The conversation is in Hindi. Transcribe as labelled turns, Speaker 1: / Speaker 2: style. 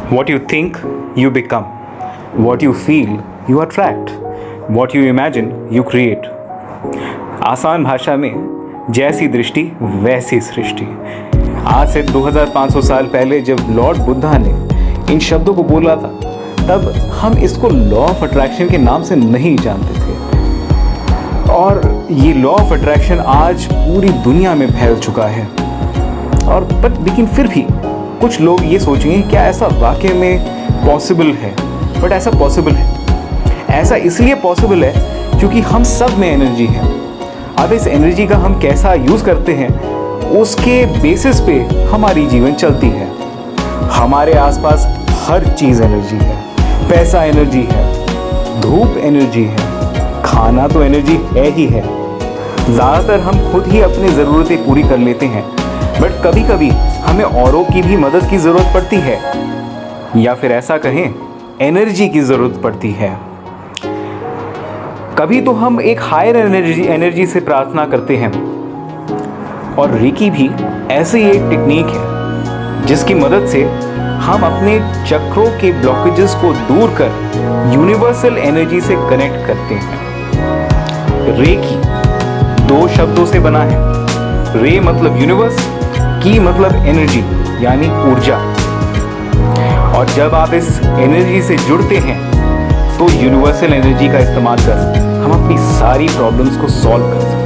Speaker 1: What you think, you become. What you feel, you attract. What you imagine, you create. आसान भाषा में जैसी दृष्टि वैसी सृष्टि। आज से 2500 साल पहले जब लॉर्ड बुद्धा ने इन शब्दों को बोला था, तब हम इसको लॉ ऑफ अट्रैक्शन के नाम से नहीं जानते थे। और ये लॉ ऑफ अट्रैक्शन आज पूरी दुनिया में फैल चुका है। और लेकिन फिर भी कुछ लोग ये सोचेंगे क्या ऐसा वाकई में पॉसिबल है? बट ऐसा पॉसिबल है। ऐसा इसलिए पॉसिबल है क्योंकि हम सब में एनर्जी है। अब इस एनर्जी का हम कैसा यूज़ करते हैं उसके बेसिस पे हमारी जीवन चलती है। हमारे आसपास हर चीज़ एनर्जी है। पैसा एनर्जी है, धूप एनर्जी है, खाना तो एनर्जी है ही है। ज़्यादातर हम खुद ही अपनी ज़रूरतें पूरी कर लेते हैं, बट कभी कभी हमें औरों की भी मदद की ज़रूरत पड़ती है, या फिर ऐसा कहें एनर्जी की ज़रूरत पड़ती है। कभी तो हम एक हायर एनर्जी से प्रार्थना करते हैं। और रेकी भी ऐसी एक टेक्निक है जिसकी मदद से हम अपने चक्रों के ब्लॉकेजेस को दूर कर यूनिवर्सल एनर्जी से कनेक्ट करते हैं। रेकी 2 शब्दों से बना है। रे मतलब यूनिवर्स, की मतलब एनर्जी यानी ऊर्जा। और जब आप इस एनर्जी से जुड़ते हैं तो यूनिवर्सल एनर्जी का इस्तेमाल कर हम अपनी सारी प्रॉब्लम्स को सॉल्व कर सकते हैं।